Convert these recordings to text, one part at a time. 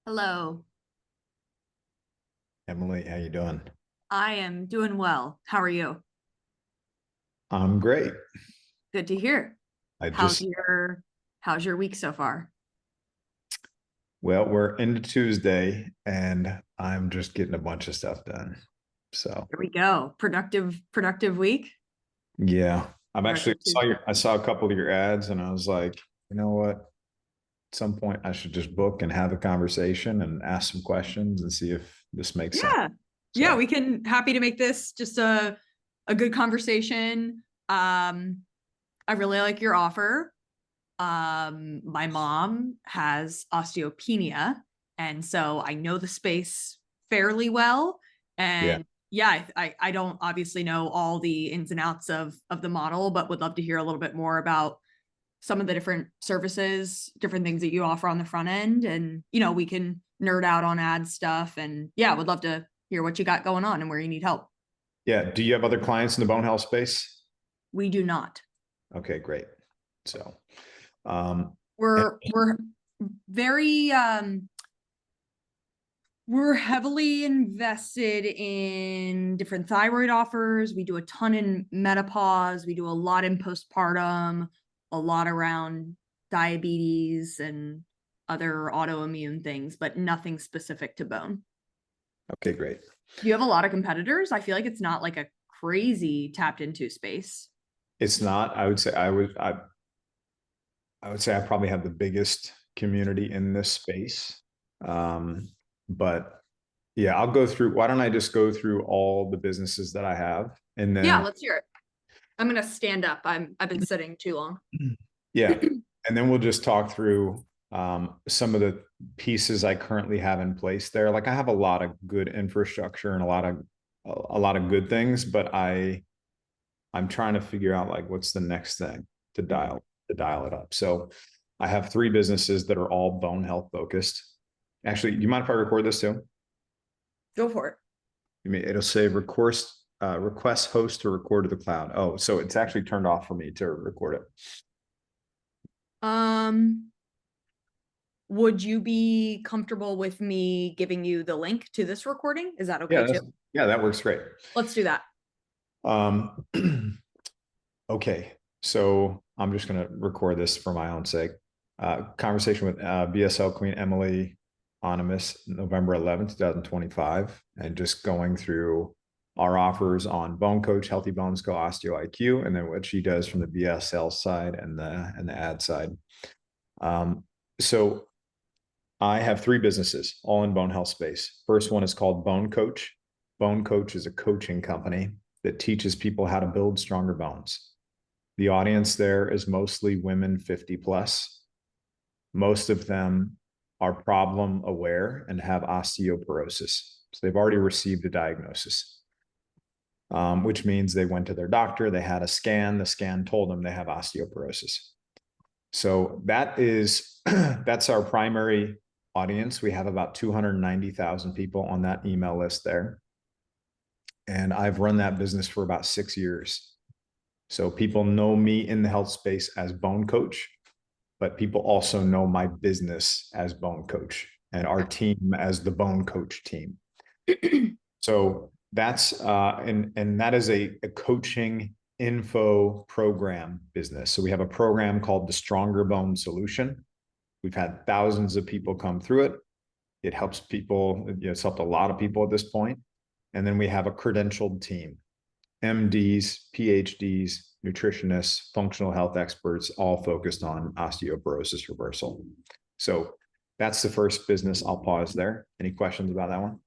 Hello. Emily, how you doing? I am doing well. How are you? I'm great. Good to hear. I How's just, your how's your week so far? well, we're into Tuesday and I'm just getting a bunch of stuff done. So, Here we go. Productive week. yeah, Productive Tuesday. I saw a couple of your ads and I was like, you know what? At some point I should just book and have a conversation and ask some questions and see if this makes sense. Yeah. Yeah, So, we can happy to make this just a good conversation. I really like your offer. My mom has osteopenia, and so I know the space fairly well. yeah. And yeah, I don't obviously know all the ins and outs of the model, but would love to hear a little bit more about some of the different services, different things that you offer on the front end. And, we can nerd out on ad stuff. And yeah, would love to hear what you got going on and where you need help. Yeah. Do you have other clients in the bone health space? We do not. Okay, great. So, um, and We're very we're heavily invested in different thyroid offers. We do a ton in menopause. We do a lot in postpartum, a lot around diabetes and other autoimmune things, but nothing specific to bone. okay, great. Do you have a lot of competitors? I feel like it's not like a crazy tapped into space. It's not, I would say I probably have the biggest community in this space. Um, but yeah, I'll go through. Why don't I just go through all the businesses that I have, and Yeah, then let's hear it. I'm gonna stand up. I've been sitting too long. yeah, and then we'll just talk through some of the pieces I currently have in place there. Like I have a lot of good infrastructure and a lot of good things, but I'm trying to figure out like what's the next thing to dial it up. So I have three businesses that are all bone health focused. Actually, do you mind if I record this too? Go for it. You mean it'll say request host to record to the cloud. Oh, so it's actually turned off for me to record it. Um, would you be comfortable with me giving you the link to this recording? Is that Yeah, okay too? yeah, that works great. Let's do that. Um, okay, so I'm just gonna record this for my own sake. Conversation with BSL Queen Emily Onimus, November 11th, 2025, and just going through our offers on Bone Coach, Healthy Bones Go, Osteo IQ, and then what she does from the BSL side and the ad side. Um, so I have three businesses, all in bone health space. First one is called Bone Coach. Bone Coach is a coaching company that teaches people how to build stronger bones. The audience there is mostly women 50 plus. Most of them are problem aware and have osteoporosis. So they've already received a diagnosis, which means they went to their doctor, they had a scan, the scan told them they have osteoporosis. So that's our primary audience. We have about 290,000 people on that email list there. And I've run that business for about 6 years. So people know me in the health space as Bone Coach, but people also know my business as Bone Coach and our team as the Bone Coach team. So that's and that is a coaching info program business. So we have a program called the Stronger Bone Solution. We've had thousands of people come through it. It helps people, it's helped a lot of people at this point. And then we have a credentialed team, MDs, PhDs, nutritionists, functional health experts, all focused on osteoporosis reversal. So that's the first business. I'll pause there. Any questions about that one?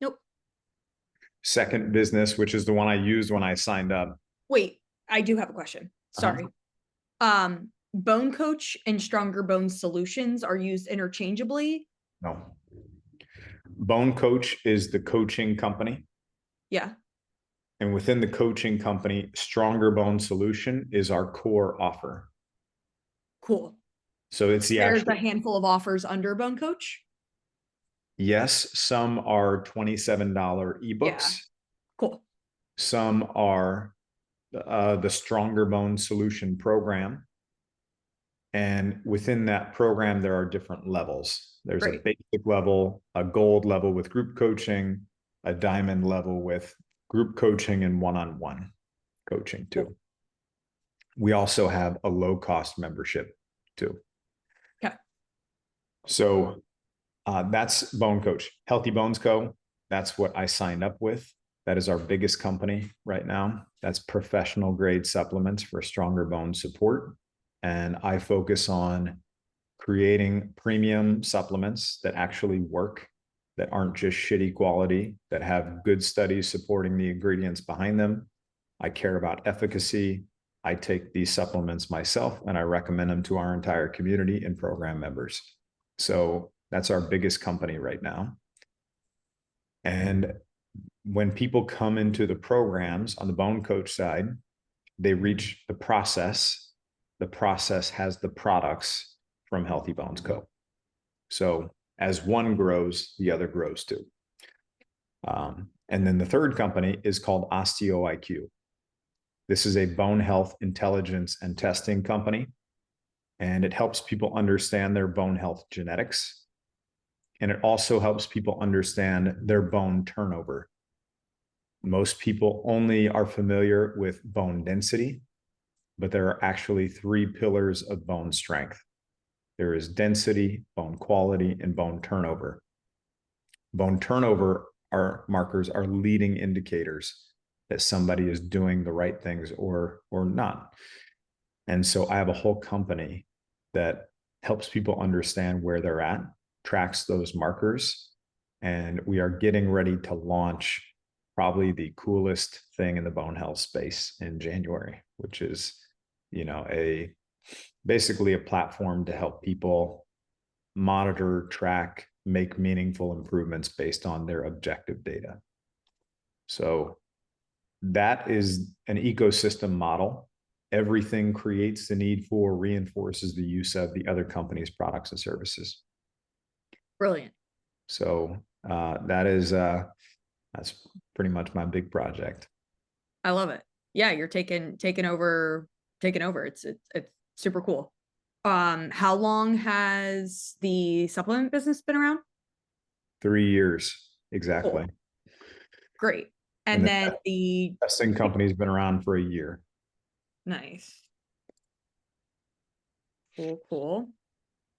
Nope. Second business, which is the one I used when I signed up. Wait, I do have a question. Sorry. Uh-huh. Bone Coach and Stronger Bone Solutions are used interchangeably. No. Bone Coach is the coaching company. Yeah. And within the coaching company, Stronger Bone Solution is our core offer. Cool. So it's the There's actual, a handful of offers under Bone Coach. yes, some are $27 Yeah. ebooks. Cool. Some are the Stronger Bone Solution program. And within that program, there are different levels. There's a Great. basic level, a gold level with group coaching, a diamond level with group coaching and one-on-one coaching too. We also have a low-cost membership too. Okay. So that's Bone Coach. Healthy Bones Co. That's what I signed up with. That is our biggest company right now. That's professional grade supplements for stronger bone support. And I focus on creating premium supplements that actually work, that aren't just shitty quality, that have good studies supporting the ingredients behind them. I care about efficacy. I take these supplements myself and I recommend them to our entire community and program members. So that's our biggest company right now. And when people come into the programs on the Bone Coach side, they reach the process. The process has the products from Healthy Bones Co. So as one grows, the other grows too. And then the third company is called OsteoIQ. This is a bone health intelligence and testing company, and it helps people understand their bone health genetics. And it also helps people understand their bone turnover. Most people only are familiar with bone density, but there are actually 3 pillars of bone strength. There is density, bone quality, and bone turnover. Bone turnover markers are leading indicators that somebody is doing the right things or not. And so I have a whole company that helps people understand where they're at, tracks those markers, and we are getting ready to launch probably the coolest thing in the bone health space in January, which is, basically a platform to help people monitor, track, make meaningful improvements based on their objective data. So that is an ecosystem model. Everything creates the need for, reinforces the use of the other company's products and services. Brilliant. So that's pretty much my big project. I love it. Yeah, you're taking over. It's super cool. How long has the supplement business been around? 3 years exactly. Cool. Great. And And then the testing company's been around for a year. nice. Cool.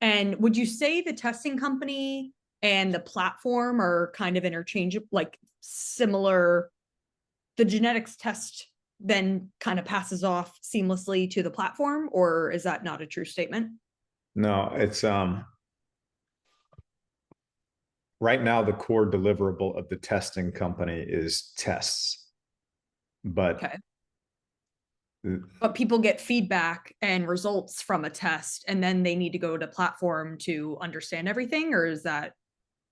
And would you say the testing company and the platform are kind of interchangeable, like similar? The genetics test then kind of passes off seamlessly to the platform, or is that not a true statement? No, it's right now the core deliverable of the testing company is tests. But Okay. But people get feedback and results from a test, and then they need to go to platform to understand everything, or is that?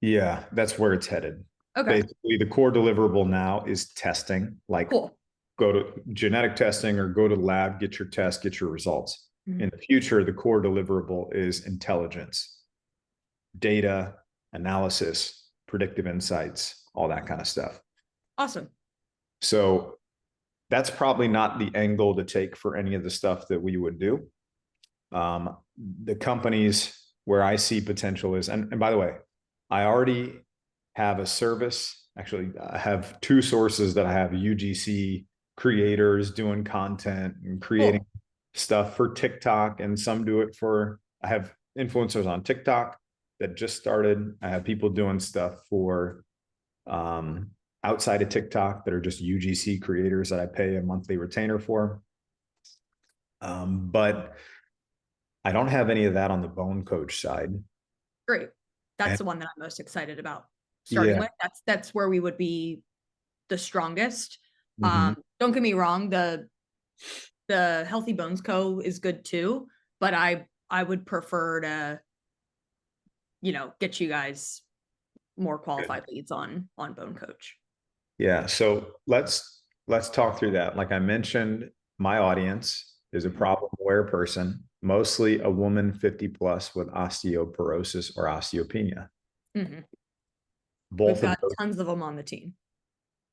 yeah, that's where it's headed. Okay. Basically, the core deliverable now is testing, like Cool. go to genetic testing or go to the lab, get your test, get your results. Mhm. In the future, the core deliverable is intelligence, data, analysis, predictive insights, all that kind of stuff. Awesome. So that's probably not the end goal to take for any of the stuff that we would do. The companies where I see potential is, and by the way, I already have a service. Actually, I have 2 sources that I have UGC creators doing content and creating stuff for TikTok, and some do it for, I have influencers on TikTok that just started. I have people doing stuff for outside of TikTok that are just UGC creators that I pay a monthly retainer for. But I don't have any of that on the Bone Coach side. Great. That's And the one that I'm most excited about starting with. That's where we would be the strongest. Don't get me wrong, the Healthy Bones Co. is good too, but I would prefer to, get you guys more qualified leads on Bone Coach. Yeah. So let's talk through that. Like I mentioned, my audience is a problem aware person, mostly a woman 50 plus with osteoporosis or osteopenia. We've Both of got those. tons of them on the team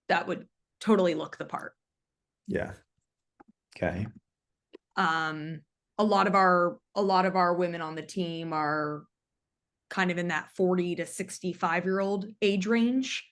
that would totally look the part. Yeah. Okay. A lot of our women on the team are kind of in that 40 to 65-year-old age range,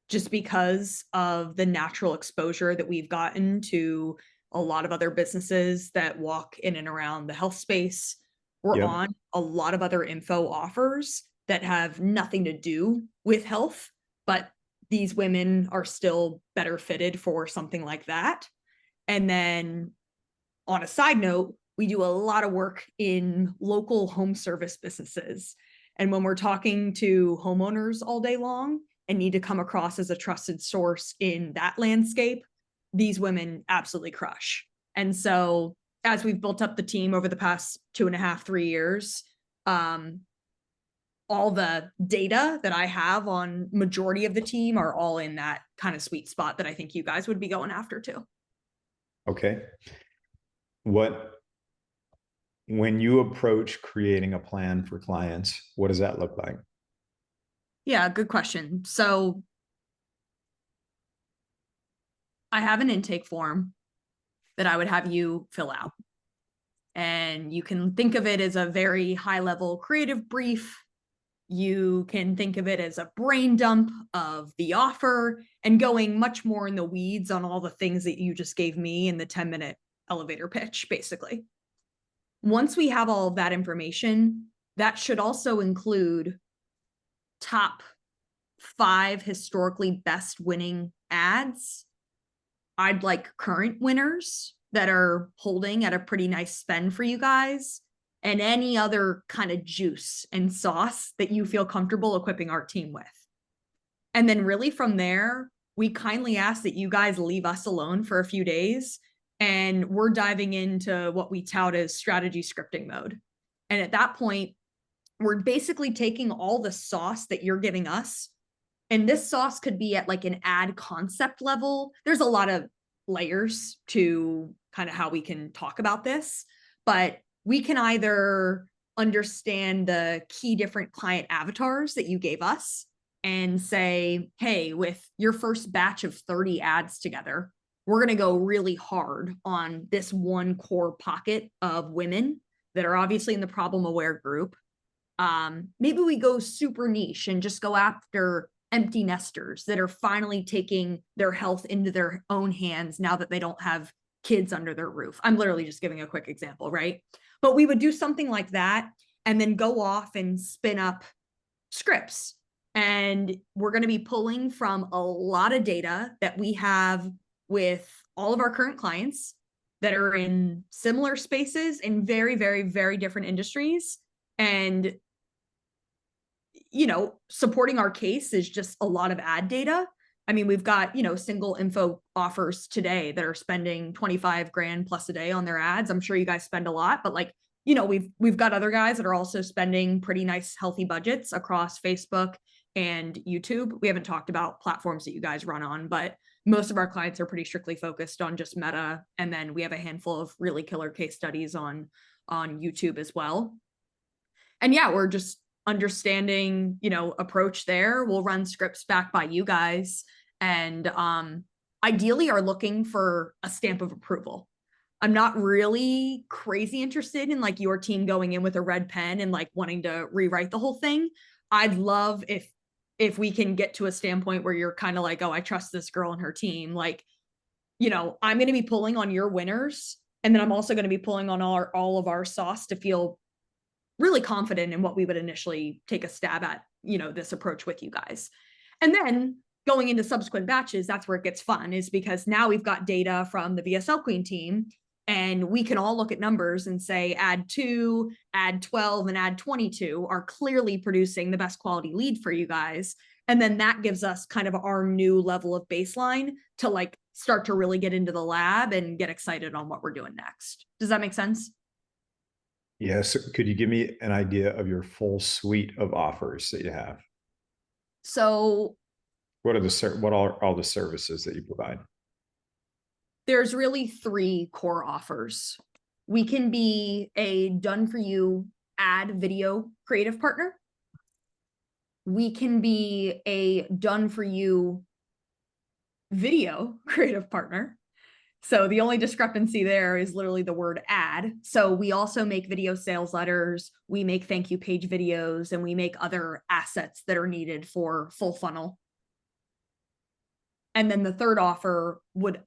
just because of the natural exposure that we've gotten to a lot of other businesses that walk in and around the health space. We're Yep. on a lot of other info offers that have nothing to do with health, but these women are still better fitted for something like that. And then on a side note, we do a lot of work in local home service businesses. And when we're talking to homeowners all day long and need to come across as a trusted source in that landscape, these women absolutely crush. And so as we've built up the team over the past 2.5, 3 years, all the data that I have on majority of the team are all in that kind of sweet spot that I think you guys would be going after too. Okay. When you approach creating a plan for clients, what does that look like? Yeah, good question. So I have an intake form that I would have you fill out. And you can think of it as a very high level creative brief. You can think of it as a brain dump of the offer and going much more in the weeds on all the things that you just gave me in the 10-minute elevator pitch, basically. Once we have all of that information, that should also include top 5 historically best winning ads. I'd like current winners that are holding at a pretty nice spend for you guys, and any other kind of juice and sauce that you feel comfortable equipping our team with. And then really from there, we kindly ask that you guys leave us alone for a few days, and we're diving into what we tout as strategy scripting mode. And at that point, we're basically taking all the sauce that you're giving us, and this sauce could be at like an ad concept level. There's a lot of layers to kind of how we can talk about this, but we can either understand the key different client avatars that you gave us and say, hey, with your first batch of 30 ads together, we're going to go really hard on this one core pocket of women that are obviously in the problem aware group. Maybe we go super niche and just go after empty nesters that are finally taking their health into their own hands now that they don't have kids under their roof. I'm literally just giving a quick example, right? But we would do something like that and then go off and spin up scripts. And we're going to be pulling from a lot of data that we have with all of our current clients that are in similar spaces in very, very, very different industries. And supporting our case is just a lot of ad data. I mean, we've got, single info offers today that are spending 25 grand plus a day on their ads. I'm sure you guys spend a lot, but we've got other guys that are also spending pretty nice, healthy budgets across Facebook and YouTube. We haven't talked about platforms that you guys run on, but most of our clients are pretty strictly focused on just Meta. And then we have a handful of really killer case studies on YouTube as well. And yeah, we're just understanding, approach there. We'll run scripts back by you guys, and ideally are looking for a stamp of approval. I'm not really crazy interested in like your team going in with a red pen and like wanting to rewrite the whole thing. I'd love if we can get to a standpoint where you're kind of like, oh, I trust this girl and her team. Like, I'm going to be pulling on your winners, and then I'm also going to be pulling on all of our sauce to feel really confident in what we would initially take a stab at, this approach with you guys. And then going into subsequent batches, that's where it gets fun, is because now we've got data from the VSL Queen team, and we can all look at numbers and say ad 2, ad 12, and ad 22 are clearly producing the best quality lead for you guys. And then that gives us kind of our new level of baseline to like start to really get into the lab and get excited on what we're doing next. Does that make sense? Yes. Could you give me an idea of your full suite of offers that you have? So What are all the services that you provide? there's really 3 core offers. We can be a done for you ad video creative partner. We can be a done for you video creative partner. So the only discrepancy there is literally the word ad. So we also make video sales letters, we make thank you page videos, and we make other assets that are needed for full funnel. And then the third offer would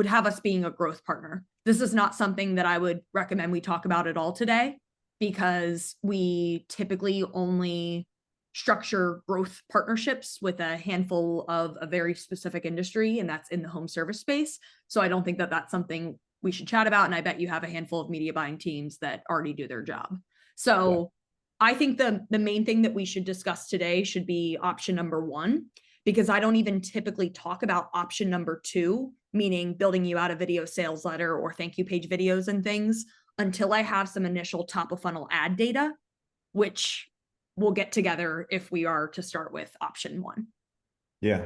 have us being a growth partner. This is not something that I would recommend we talk about at all today, because we typically only structure growth partnerships with a handful of a very specific industry, and that's in the home service space. So I don't think that that's something we should chat about. And I bet you have a handful of media buying teams that already do their job. So I think the main thing that we should discuss today should be option number one, because I don't even typically talk about option number two, meaning building you out a video sales letter or thank you page videos and things, until I have some initial top of funnel ad data, which we'll get together if we are to start with option one. Yeah.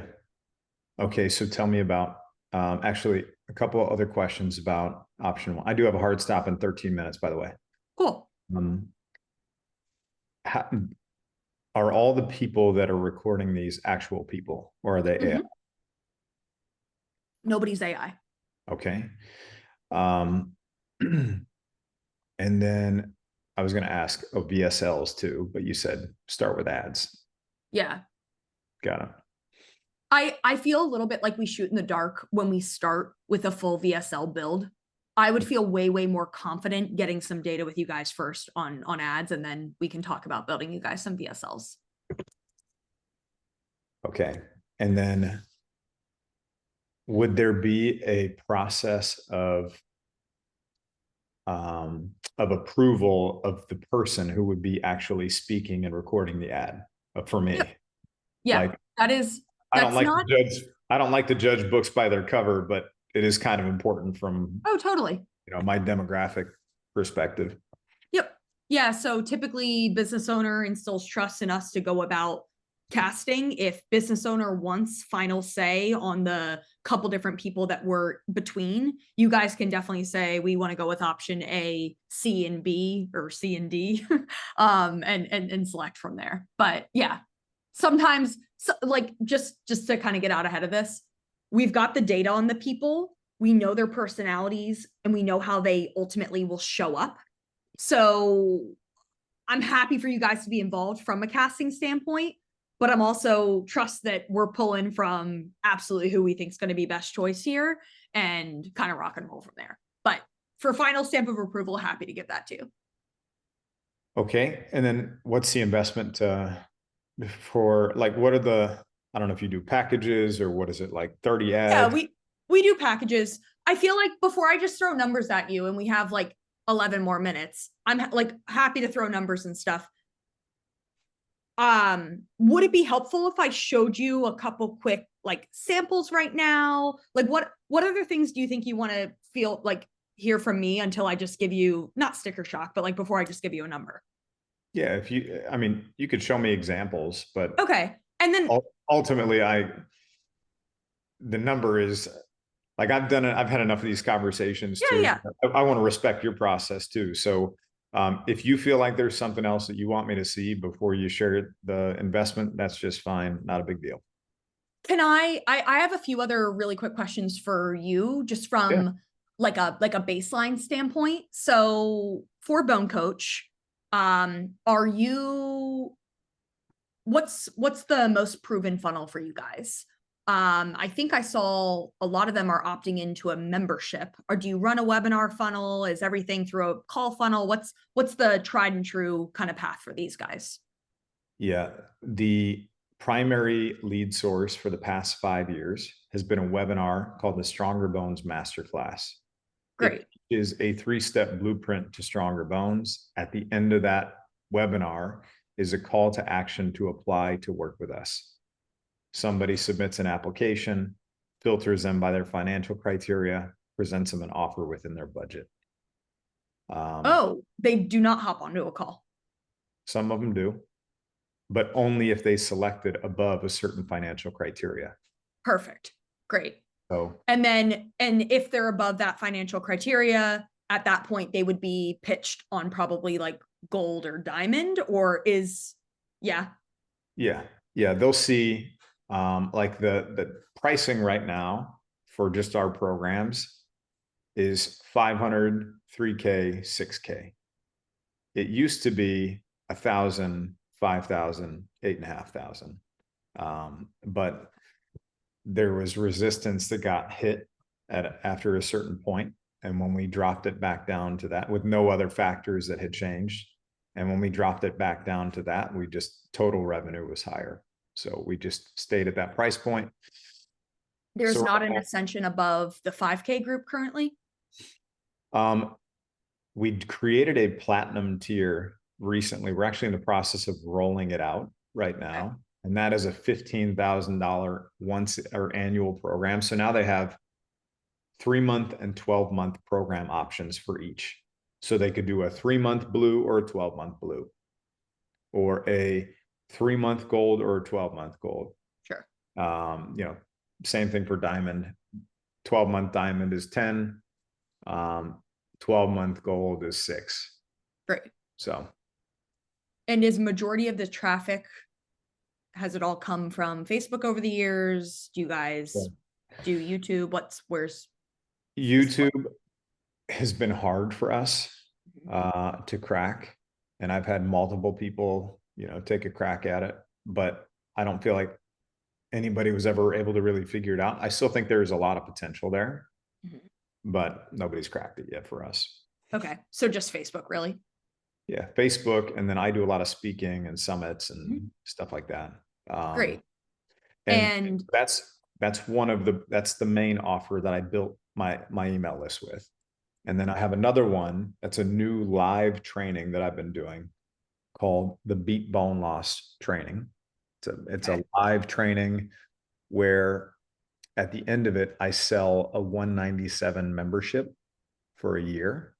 Okay. So tell me about, actually a couple of other questions about option one. I do have a hard stop in 13 minutes, by the way. Cool. Are all the people that are recording these actual people, or are they AI? Nobody's AI. Okay. And then I was going to ask VSLs too, but you said start with ads. Yeah. Got it. I feel a little bit like we shoot in the dark when we start with a full VSL build. I would feel way more confident getting some data with you guys first on ads, and then we can talk about building you guys some VSLs. Okay. And then would there be a process of approval of the person who would be actually speaking and recording the ad for me? Yeah, like, I don't like to judge books by their cover, but it is kind of important from, totally, my demographic perspective. Yep. Yeah. So typically business owner instills trust in us to go about casting. If business owner wants final say on the couple different people that we're between, you guys can definitely say, we want to go with option A, C, and B, or C and D, and select from there. But yeah, sometimes like just to kind of get out ahead of this, we've got the data on the people, we know their personalities, and we know how they ultimately will show up. So I'm happy for you guys to be involved from a casting standpoint, but I'm also trust that we're pulling from absolutely who we think is going to be best choice here and kind of rock and roll from there. But for final stamp of approval, happy to give that to you. Okay. And then what's the investment for, like, what are the, I don't know if you do packages or what is it, like 30 ads? Yeah, we do packages. I feel like before I just throw numbers at you and we have like 11 more minutes, I'm like happy to throw numbers and stuff. Would it be helpful if I showed you a couple quick like samples right now? Like what other things do you think you want to feel like hear from me until I just give you, not sticker shock, but like before I just give you a number? Yeah, you could show me examples, but okay. And then ultimately the number is like, I've had enough of these conversations too. Yeah. I want to respect your process too. So if you feel like there's something else that you want me to see before you share the investment, that's just fine. Not a big deal. Can I have a few other really quick questions for you, just from like a baseline standpoint. So for Bone Coach, are you, what's the most proven funnel for you guys? I think I saw a lot of them are opting into a membership. Or do you run a webinar funnel? Is everything through a call funnel? What's the tried and true kind of path for these guys? Yeah, the primary lead source for the past 5 years has been a webinar called the Stronger Bones Masterclass. Great. It is a 3-step blueprint to stronger bones. At the end of that webinar is a call to action to apply to work with us. Somebody submits an application, filters them by their financial criteria, presents them an offer within their budget. They do not hop onto a call. Some of them do, but only if they selected above a certain financial criteria. Perfect. Great. So, and if they're above that financial criteria, at that point, they would be pitched on probably like gold or diamond, or yeah. They'll see like the pricing right now for just our programs is 500, 3K, 6K. It used to be 1,000, 5,000, 8,500. But there was resistance that got hit after a certain point. And when we dropped it back down to that with no other factors that had changed, and when we dropped it back down to that, we just total revenue was higher. So we just stayed at that price point. There's So not an ascension above the 5K group currently? We created a platinum tier recently. We're actually in the process of rolling it out right now. Okay. And that is a $15,000 once or annual program. So now they have 3-month and 12-month program options for each. So they could do a 3-month blue or a 12-month blue, or a 3-month gold or a 12-month gold. Sure. Same thing for diamond. 12-month diamond is 10. 12-month gold is 6. Great. So. And is majority of the traffic, has it all come from Facebook over the years? Do you guys do YouTube? Where's YouTube has been hard for us to crack, and I've had multiple people, take a crack at it, but I don't feel like anybody was ever able to really figure it out. I still think there's a lot of potential there, but nobody's cracked it yet for us. Okay, so just Facebook, really? Yeah, Facebook, and then I do a lot of speaking and summits and stuff like that. Great. And that's the main offer that I built my email list with. And then I have another one that's a new live training that I've been doing called the Beat Bone Loss Training. It's a live training where at the end of it, I sell a 197 membership for a year,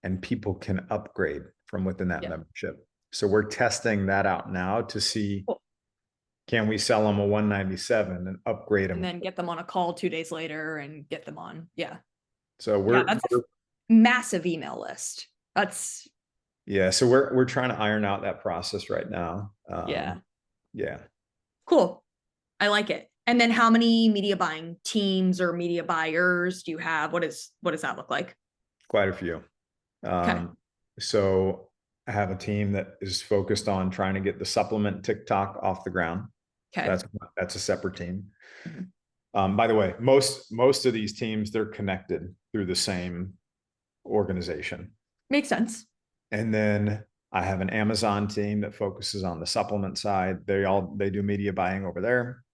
and people can upgrade from within that membership. So we're testing that out now to see, can we sell them a 197 and upgrade them? And then get them on a call 2 days later and get them on. Yeah. So that's a massive email list. So we're trying to iron out that process right now. Yeah. Cool. I like it. And then how many media buying teams or media buyers do you have? What does that look like? Quite a few. So I have a team that is focused on trying to get the supplement TikTok off the ground. Okay. That's a separate team. By the way, most of these teams, they're connected through the same organization. Makes sense. And then I have an Amazon team that focuses on the supplement side. They do media buying over there.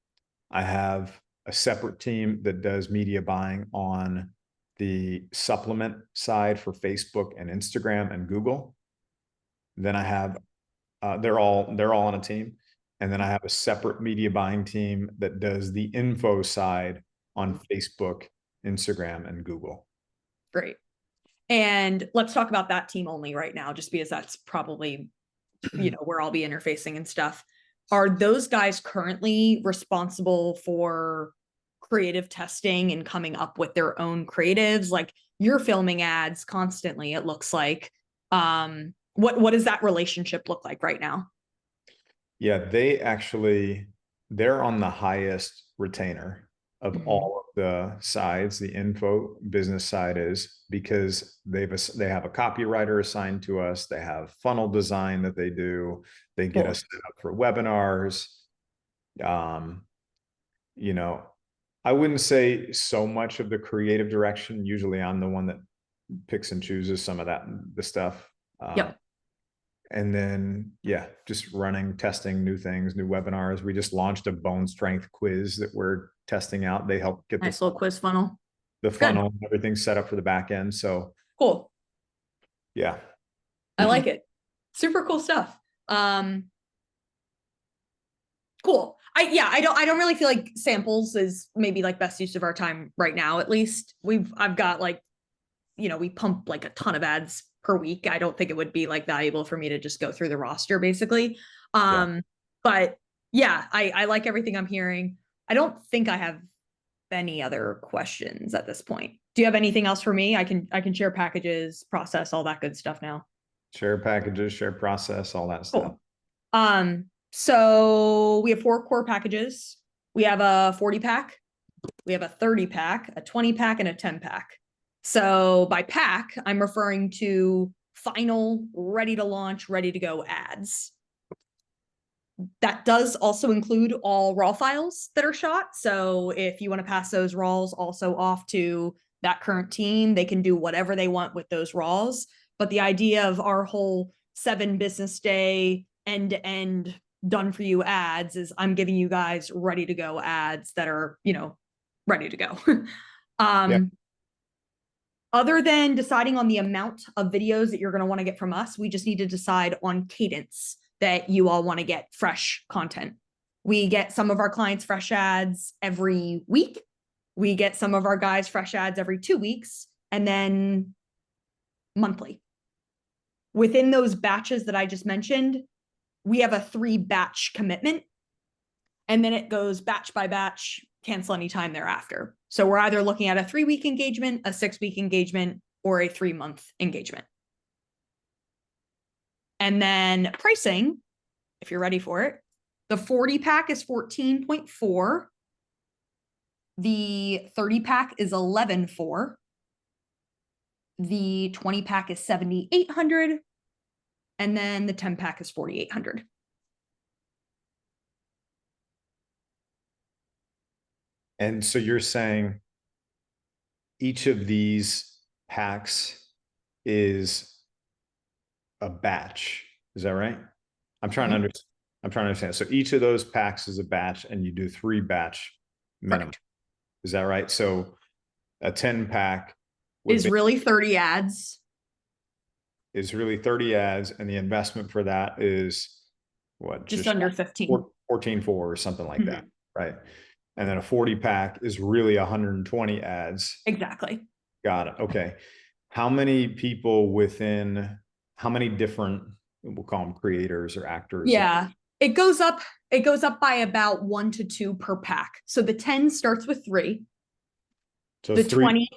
I have a separate team that does media buying on the supplement side for Facebook and Instagram and Google. Then I have, they're all on a team. And then I have a separate media buying team that does the info side on Facebook, Instagram, and Google. Great. And let's talk about that team only right now, just because that's probably, where I'll be interfacing and stuff. Are those guys currently responsible for creative testing and coming up with their own creatives? Like, you're filming ads constantly, it looks like. What does that relationship look like right now? Yeah, they're on the highest retainer of all of the sides. The info business side is, because they have a copywriter assigned to us. They have funnel design that they do. They get us set up for webinars. I wouldn't say so much of the creative direction. Usually I'm the one that picks and chooses some of the stuff. And then, just testing new things, new webinars. We just launched a bone strength quiz that we're testing out. They help get nice little quiz funnel. The funnel, everything set up for the back end. So cool. Yeah. I like it. Super cool stuff. Cool. I don't really feel like samples is maybe like best use of our time right now. At least I've got we pump like a ton of ads per week. I don't think it would be like valuable for me to just go through the roster basically. But I like everything I'm hearing. I don't think I have any other questions at this point. Do you have anything else for me? I can share packages, process, all that good stuff now. Share packages, share process, all that stuff. So we have 4 core packages. We have a 40 pack, We have a 30 pack, a 20 pack, and a 10 pack. So by pack, I'm referring to final, ready to launch, ready to go ads. That does also include all raw files that are shot. So if you want to pass those raws also off to that current team, they can do whatever they want with those raws. But the idea of our whole 7 business day end to end done for you ads is I'm giving you guys ready to go ads that are, ready to go. Yeah. Other than deciding on the amount of videos that you're going to want to get from us, we just need to decide on cadence that you all want to get fresh content. We get some of our clients fresh ads every week. We get some of our guys fresh ads every 2 weeks, and then monthly. Within those batches that I just mentioned, we have a 3-batch commitment, and then it goes batch by batch, cancel anytime thereafter. So we're either looking at a 3-week engagement, a 6-week engagement, or a 3-month engagement. And then pricing, if you're ready for it, the 40 pack is 14.4. The 30 pack is 11.4. The 20 pack is 7,800. And then the 10 pack is 4,800. And so you're saying each of these packs is a batch. Is that right? I'm trying to understand. So each of those packs is a batch, and you do 3 batch minimum. Correct. Is that right? So a 10 pack is really 30 ads. Is really 30 ads, and the investment for that is what? Just under 15. 14.4 or something like that, right? And then a 40 pack is really 120 ads. Exactly. Got it. Okay. How many people within, how many different, we'll call them creators or actors? Yeah, it goes up by about 1 to 2 per pack. So the 10 starts with 3. So the 3. 20,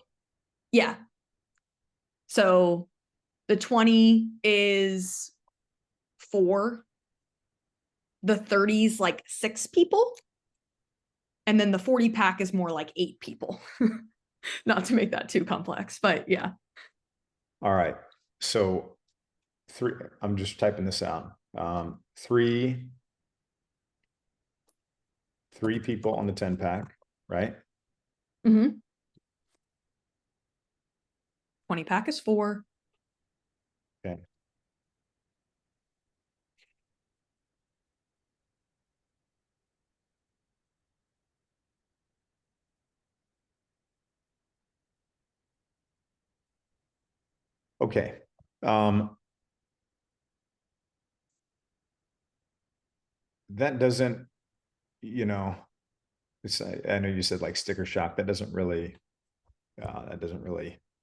yeah. So the 20 is 4. The 30's like 6 people. And then the 40 pack is more like 8 people. Not to make that too complex, but yeah. All right. So 3, I'm just typing this out. 3 people on the 10 pack, right? 20 pack is 4. Okay. Okay. That doesn't, it's, I know you said like sticker shock. That doesn't really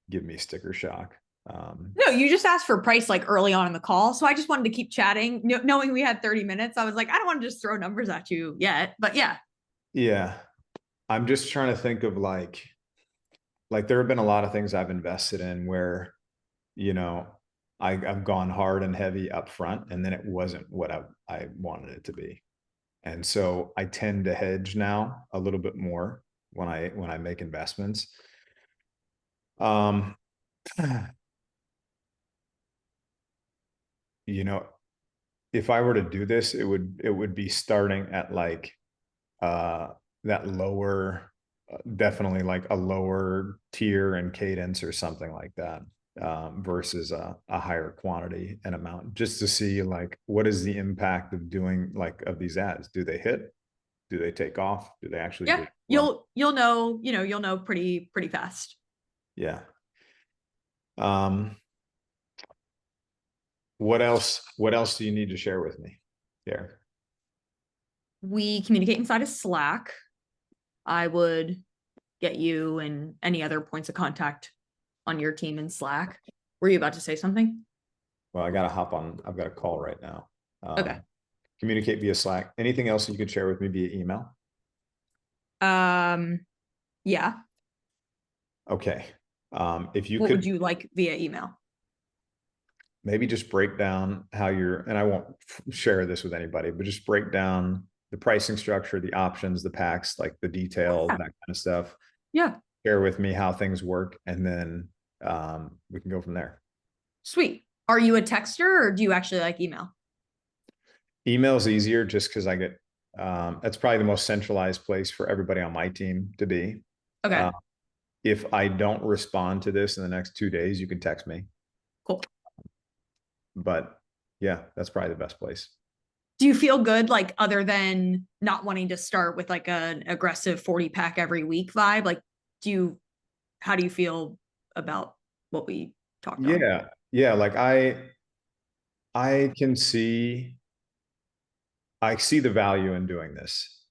give me sticker shock. No, you just asked for price like early on in the call. So I just wanted to keep chatting, knowing we had 30 minutes. I was like, I don't want to just throw numbers at you yet, but yeah. Yeah. I'm just trying to think of like there have been a lot of things I've invested in where, I've gone hard and heavy up front, and then it wasn't what I wanted it to be. And so I tend to hedge now a little bit more when I make investments. If I were to do this, it would be starting at like that lower, definitely like a lower tier and cadence or something like that, versus a higher quantity and amount, just to see like what is the impact of doing like of these ads. Do they hit? Do they take off? Do they actually? Yeah, you'll know pretty fast. Yeah. What else do you need to share with me here? We communicate inside of Slack. I would get you and any other points of contact on your team in Slack. Were you about to say something? Well, I got to hop on. I've got a call right now. Okay. Communicate via Slack. Anything else you could share with me via email? Yeah. Okay. If you what could, would you like via email? Maybe just break down how you're, and I won't share this with anybody, but just break down the pricing structure, the options, the packs, like the detail, Yeah. that kind of stuff. Yeah, Share with me how things work, and then we can go from there. sweet. Are you a texter or do you actually like email? Email's easier just because I get that's probably the most centralized place for everybody on my team to be. Okay, If I don't respond to this in the next 2 days, you can text me. cool. But yeah, that's probably the best place. Do you feel good, like, other than not wanting to start with like an aggressive 40 pack every week vibe? Like, how do you feel about what we talked on? Yeah, yeah. Like I can see, I see the value in doing this.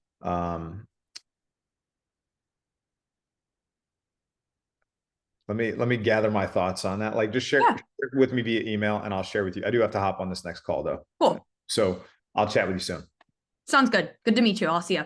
Let me gather my thoughts on that. Like, just share Yeah, with me via email, and I'll share with you. I do have to hop on this next call though, cool. so I'll chat with you soon. Sounds good. Good to meet you. I'll see you.